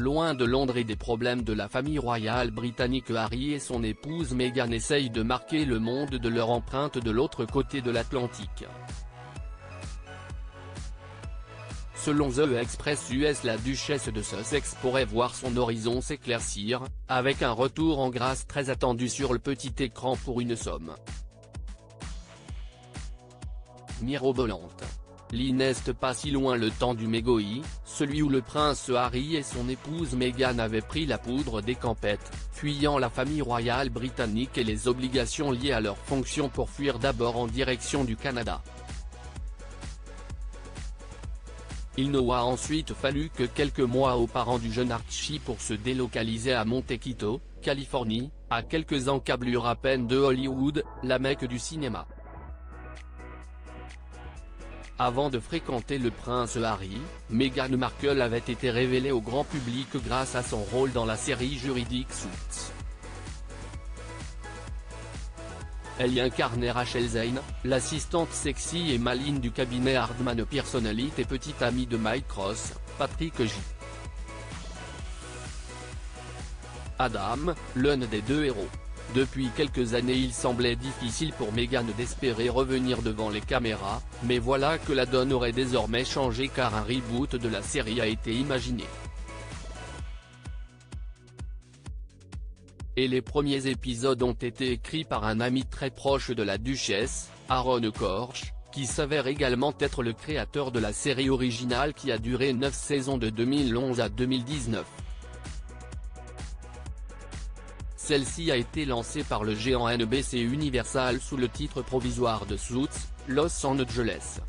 loin de Londres et des problèmes de la famille royale britannique. Harry et son épouse Meghan essayent de marquer le monde de leur empreinte de l'autre côté de l'Atlantique. Selon The Express US, la duchesse de Sussex pourrait voir son horizon s'éclaircir, avec un retour en grâce très attendu sur le petit écran pour une somme mirobolante. Lee n'est pas si loin. Le temps du mégoï, celui où le prince Harry et son épouse Meghan avaient pris la poudre des campettes, fuyant la famille royale britannique et les obligations liées à leur fonction pour fuir d'abord en direction du Canada. Il n'aura ensuite fallu que quelques mois aux parents du jeune Archie pour se délocaliser à Montecito, Californie, à quelques encablures à peine de Hollywood, la Mecque du cinéma. Avant de fréquenter le prince Harry, Meghan Markle avait été révélée au grand public grâce à son rôle dans la série juridique Suits. Elle y incarnait Rachel Zane, l'assistante sexy et maligne du cabinet Hardman Personality et petite amie de Mike Ross, Patrick J. Adam, l'un des deux héros. Depuis quelques années il semblait difficile pour Meghan d'espérer revenir devant les caméras, mais voilà que la donne aurait désormais changé car un reboot de la série a été imaginé. Et les premiers épisodes ont été écrits par un ami très proche de la duchesse, Aaron Korsh, qui s'avère également être le créateur de la série originale qui a duré 9 saisons de 2011 à 2019. Celle-ci a été lancée par le géant NBC Universal sous le titre provisoire de Suits, Los Angeles.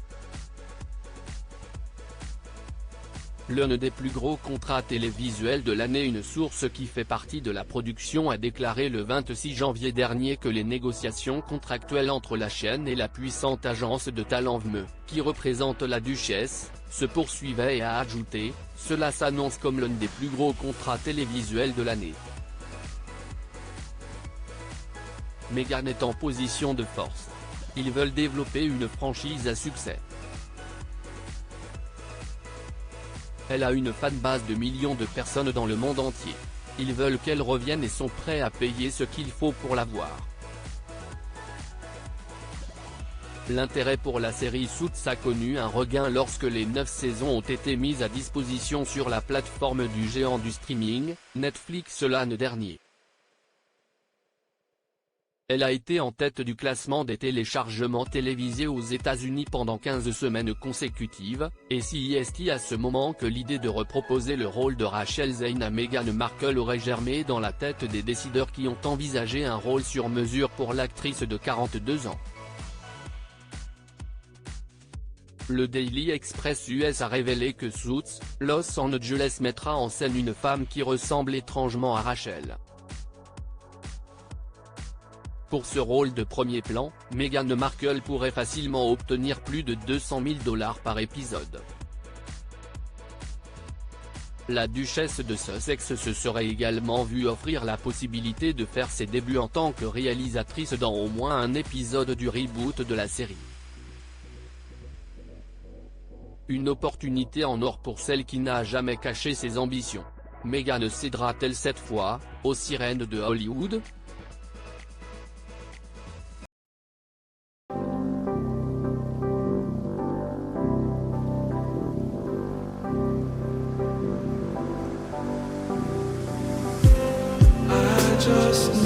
L'un des plus gros contrats télévisuels de l'année. Une source qui fait partie de la production a déclaré le 26 janvier dernier que les négociations contractuelles entre la chaîne et la puissante agence de talent VME, qui représente la duchesse, se poursuivaient et a ajouté, cela s'annonce comme l'un des plus gros contrats télévisuels de l'année. Meghan est en position de force. Ils veulent développer une franchise à succès. Elle a une fanbase de millions de personnes dans le monde entier. Ils veulent qu'elle revienne et sont prêts à payer ce qu'il faut pour la voir. L'intérêt pour la série Suits a connu un regain lorsque les 9 saisons ont été mises à disposition sur la plateforme du géant du streaming, Netflix, l'année dernière. Elle a été en tête du classement des téléchargements télévisés aux États-Unis pendant 15 semaines consécutives, et si est à ce moment que l'idée de reproposer le rôle de Rachel Zane à Meghan Markle aurait germé dans la tête des décideurs qui ont envisagé un rôle sur mesure pour l'actrice de 42 ans. Le Daily Express US a révélé que Suits, Los Angeles mettra en scène une femme qui ressemble étrangement à Rachel. Pour ce rôle de premier plan, Meghan Markle pourrait facilement obtenir plus de 200 000 $ par épisode. La duchesse de Sussex se serait également vue offrir la possibilité de faire ses débuts en tant que réalisatrice dans au moins un épisode du reboot de la série. Une opportunité en or pour celle qui n'a jamais caché ses ambitions. Meghan cédera-t-elle cette fois, aux sirènes de Hollywood ? Just